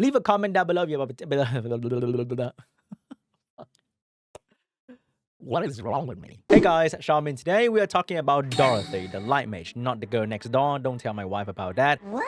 Leave a comment down below if you have What is wrong with me? Hey guys, SeanB. Today we are talking about Dorothy, the light mage, not the girl next door. Don't tell my wife about that. What?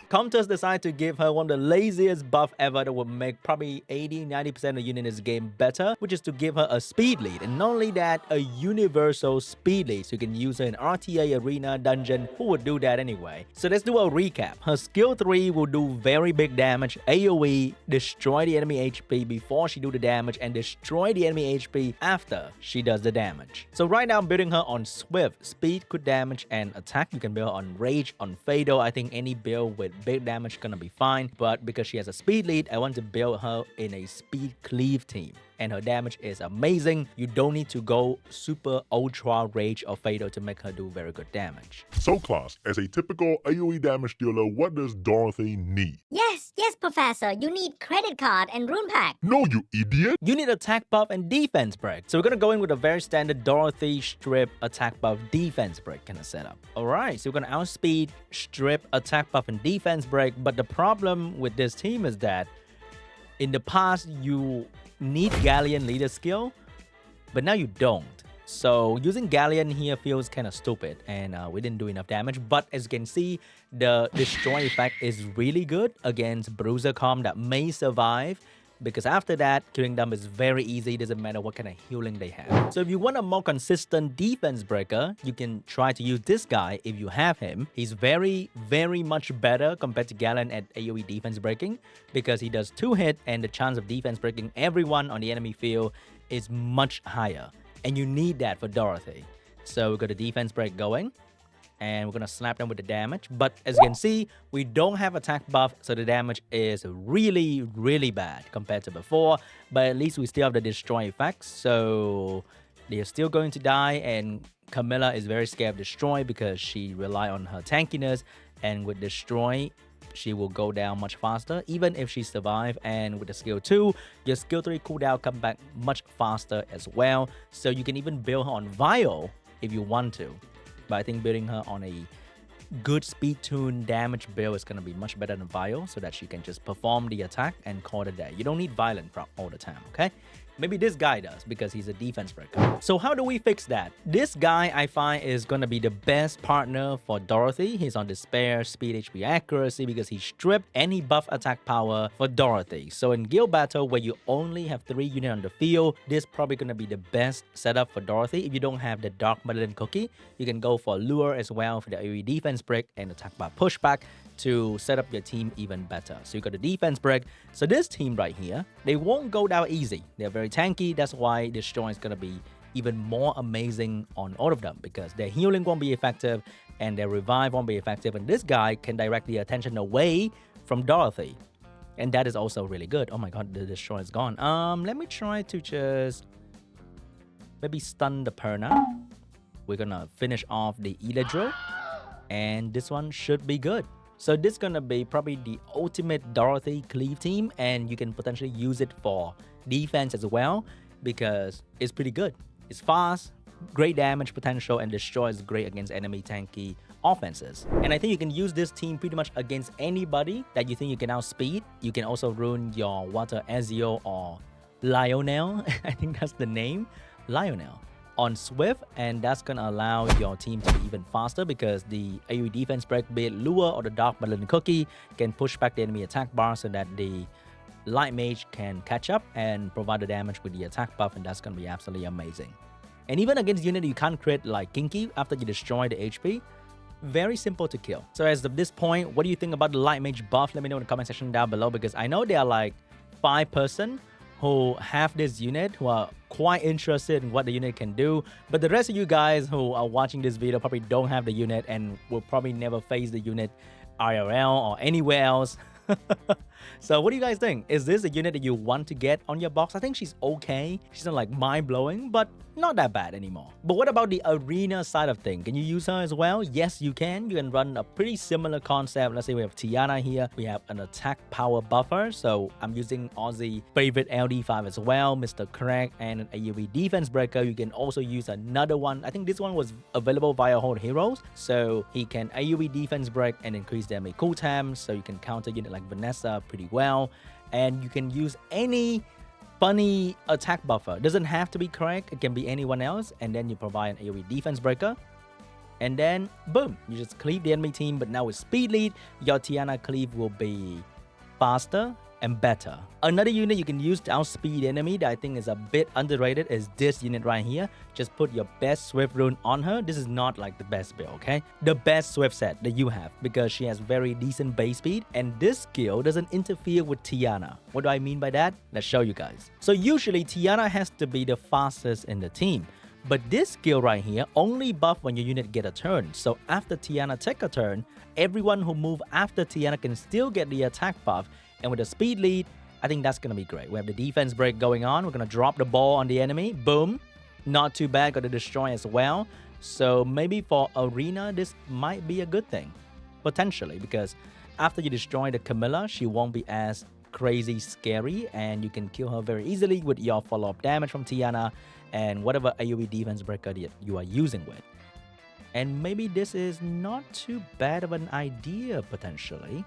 Comters decide to give her one of the laziest buff ever that would make probably 80-90% of the unit in this game better, which is to give her a speed lead. And not only that, a universal speed lead, so you can use her in RTA, arena, dungeon. Who would do that anyway? So let's do a recap. Her skill 3 will do very big damage, AoE, destroy the enemy HP before she do the damage, and destroy the enemy HP after she does the damage. So right now I'm building her on Swift, speed, quick damage, and attack. You can build her on Rage, on Fatal. I think any build with big damage gonna be fine, but because she has a speed lead, I want to build her in a speed cleave team, and her damage is amazing. You don't need to go super ultra rage or fatal to make her do very good damage. So class, as a typical AoE damage dealer, what does Dorothy need? Yes, Professor. You need credit card and rune pack. No, you idiot! You need attack buff and defense break. So we're gonna go in with a very standard Dorothy strip attack buff defense break kind of setup. Alright, so we're gonna outspeed, strip, attack buff, and defense break. But the problem with this team is that in the past you need Galleon leader skill, but now you don't. So using Galleon here feels kind of stupid, and we didn't do enough damage. But as you can see, the destroy effect is really good against Bruiser Com that may survive, because after that, killing them is very easy. Doesn't matter what kind of healing they have. So if you want a more consistent defense breaker, you can try to use this guy if you have him. He's very much better compared to Galleon at AoE defense breaking, because he does 2 hit, and the chance of defense breaking everyone on the enemy field is much higher. And you need that for Dorothy. So we've got a defense break going, and we're gonna slap them with the damage. But as you can see, we don't have attack buff, so the damage is really bad compared to before. But at least we still have the destroy effects, so they're still going to die. And Camilla is very scared of destroy because she relies on her tankiness, and with destroy she will go down much faster, even if she survives. And with the skill 2, your skill 3 cooldown come back much faster as well. So you can even build her on Vial if you want to. But I think building her on a good speed tune damage build is going to be much better than Vial, so that she can just perform the attack and call it a day. You don't need Violent all the time, okay? Maybe this guy does, because he's a defense breaker. So how do we fix that? This guy, I find, is going to be the best partner for Dorothy. He's on Despair, Speed, HP, Accuracy, because he stripped any buff attack power for Dorothy. So in Guild Battle, where you only have 3 units on the field, this is probably going to be the best setup for Dorothy. If you don't have the Dark Madeline Cookie, you can go for Lure as well for the AoE defense break and attack buff pushback to set up your team even better. So you got the defense break. So this team right here, they won't go down easy. They're very tanky. That's why destroy is going to be even more amazing on all of them, because their healing won't be effective and their revive won't be effective. And this guy can direct the attention away from Dorothy, and that is also really good. Oh my god, the destroy is gone. Let me try to just maybe stun the Perna. We're gonna finish off the Eladrill, and this one should be good. So this is gonna be probably the ultimate Dorothy cleave team, and you can potentially use it for defense as well, because it's pretty good. It's fast, great damage potential, and destroy is great against enemy tanky offenses. And I think you can use this team pretty much against anybody that you think you can outspeed. You can also ruin your Water Ezio or Lionel. I think that's the name, Lionel, on Swift, and that's gonna allow your team to be even faster, because the AoE defense break, be it Lure or the Dark Madeline Cookie, can push back the enemy attack bar so that the light mage can catch up and provide the damage with the attack buff, and that's gonna be absolutely amazing. And even against unit you can't crit like Kinky after you destroy the HP, very simple to kill. So as of this point, what do you think about the light mage buff? Let me know in the comment section down below, because I know there are like 5 person who have this unit who are quite interested in what the unit can do, but the rest of you guys who are watching this video probably don't have the unit and will probably never face the unit IRL or anywhere else. So what do you guys think? Is this a unit that you want to get on your box? I think she's okay. She's not like mind-blowing, but not that bad anymore. But what about the arena side of things? Can you use her as well? Yes, you can. You can run a pretty similar concept. Let's say we have Tiana here. We have an attack power buffer. So I'm using Aussie favorite LD5 as well, Mr. Craig, and an AoE defense breaker. You can also use another one. I think this one was available via Hold Heroes. So he can AoE defense break and increase damage cooldown. So you can counter unit like Vanessa pretty well. And you can use any funny attack buffer. Doesn't have to be Craig, it can be anyone else. And then you provide an AoE defense breaker. And then, boom, you just cleave the enemy team. But now with speed lead, your Tiana cleave will be faster and better. Another unit you can use to outspeed enemy that I think is a bit underrated is this unit right here. Just put your best Swift rune on her. This is not like the best build, okay? The best Swift set that you have, because she has very decent base speed and this skill doesn't interfere with Tiana. What do I mean by that? Let's show you guys. So usually Tiana has to be the fastest in the team. But this skill right here only buff when your unit get a turn. So after Tiana take a turn, everyone who move after Tiana can still get the attack buff. And with the speed lead, I think that's going to be great. We have the defense break going on. We're going to drop the ball on the enemy. Boom. Not too bad. Got to destroy as well. So maybe for Arena, this might be a good thing. Potentially. Because after you destroy the Camilla, she won't be as crazy scary. And you can kill her very easily with your follow-up damage from Tiana. And whatever AoE defense breaker you are using with. And maybe this is not too bad of an idea, potentially.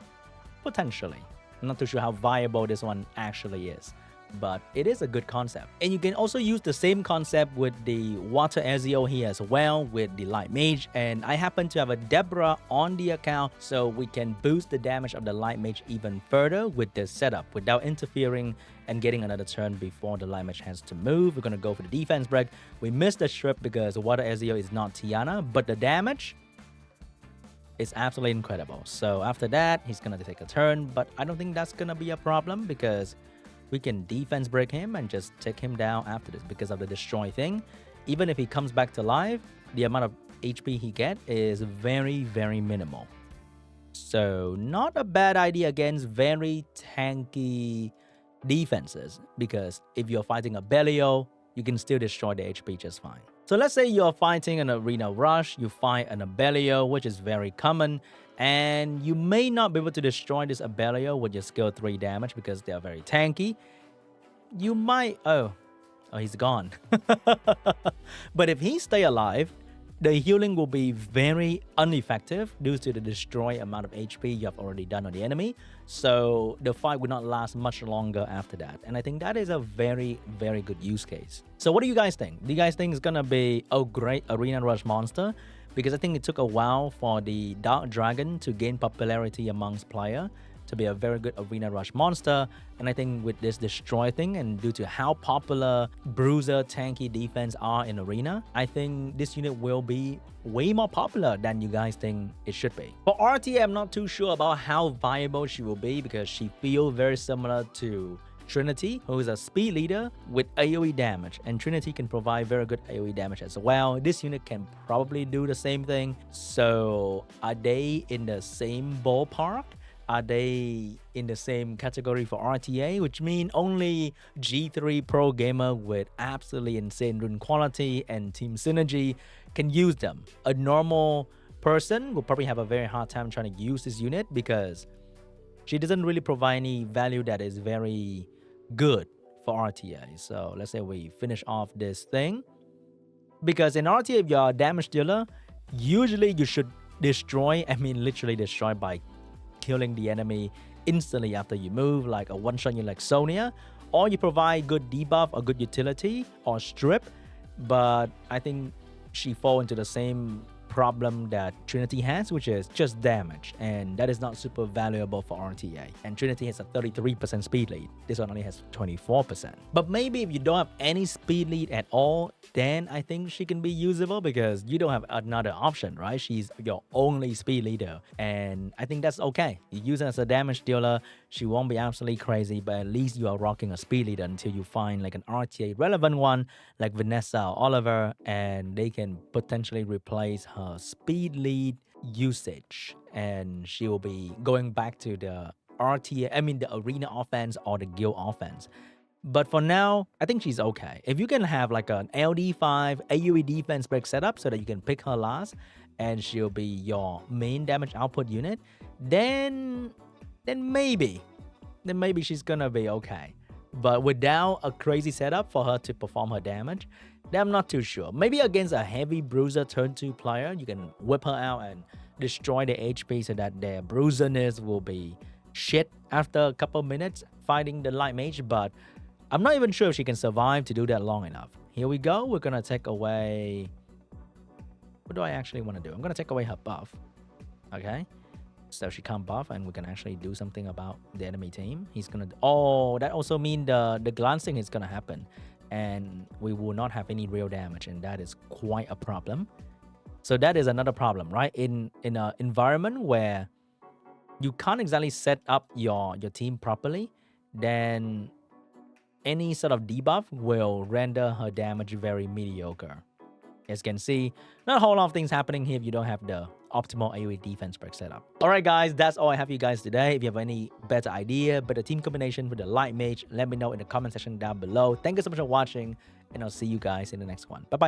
Potentially. I'm not too sure how viable this one actually is. But it is a good concept. And you can also use the same concept with the Water Ezio here as well with the Light Mage. And I happen to have a Deborah on the account, so we can boost the damage of the Light Mage even further with this setup without interfering and getting another turn before the Light Mage has to move. We're going to go for the defense break. We missed the strip because Water Ezio is not Tiana, but the damage is absolutely incredible. So after that, he's going to take a turn, but I don't think that's going to be a problem because we can defense break him and just take him down after this because of the destroy thing. Even if he comes back to life, the amount of HP he gets is very, very minimal. So not a bad idea against very tanky defenses, because if you're fighting a Belial, you can still destroy the HP just fine. So let's say you're fighting an Arena Rush, you fight an Abelio, which is very common, and you may not be able to destroy this Abelio with your skill 3 damage because they are very tanky. You might... Oh, he's gone. But if he stay alive, the healing will be very ineffective due to the destroy amount of HP you have already done on the enemy. So the fight will not last much longer after that. And I think that is a very, very good use case. So what do you guys think? Do you guys think it's gonna be a great Arena Rush monster? Because I think it took a while for the Dark Dragon to gain popularity amongst players to be a very good Arena Rush monster. And I think with this destroy thing, and due to how popular bruiser tanky defense are in Arena, I think this unit will be way more popular than you guys think it should be. For RTA, I'm not too sure about how viable she will be because she feels very similar to Trinity, who is a speed leader with AoE damage, and Trinity can provide very good AoE damage as well. This unit can probably do the same thing. So are they in the same ballpark? Are they in the same category for RTA, which means only G3 pro gamer with absolutely insane rune quality and team synergy can use them. A normal person will probably have a very hard time trying to use this unit because she doesn't really provide any value that is very good for RTA. So let's say we finish off this thing. Because in RTA, if you're a damage dealer, usually you should destroy, literally destroy by killing the enemy instantly after you move, like a one-shot unit like Sonya, or you provide good debuff or good utility or strip. But I think she falls into the same problem that Trinity has, which is just damage, and that is not super valuable for RTA. And Trinity has a 33% speed lead. This one only has 24%. But maybe if you don't have any speed lead at all, then I think she can be usable because you don't have another option, right? She's your only speed leader, and I think that's okay. You use her as a damage dealer, she won't be absolutely crazy, but at least you are rocking a speed leader until you find like an RTA relevant one like Vanessa or Oliver, and they can potentially replace her speed lead usage, and she will be going back to the RTA, the arena offense or the guild offense. But for now, I think she's okay. If you can have like an LD5 AoE defense break setup so that you can pick her last and she'll be your main damage output unit, then maybe she's gonna be okay. But without a crazy setup for her to perform her damage, then I'm not too sure. Maybe against a heavy bruiser turn 2 player, you can whip her out and destroy the HP so that their bruiserness will be shit after a couple minutes fighting the light mage, but I'm not even sure if she can survive to do that long enough. Here we go. We're gonna take away... What do I actually want to do? I'm gonna take away her buff. Okay. So she can't buff, and we can actually do something about the enemy team. He's gonna... Oh, that also means the glancing is gonna happen. And we will not have any real damage, and that is quite a problem. So that is another problem, right? In an environment where you can't exactly set up your team properly, then any sort of debuff will render her damage very mediocre. As you can see, not a whole lot of things happening here if you don't have the optimal AoE defense break setup. Alright guys, that's all I have for you guys today. If you have any better idea, better team combination with the light mage, let me know in the comment section down below. Thank you so much for watching, and I'll see you guys in the next one. Bye bye.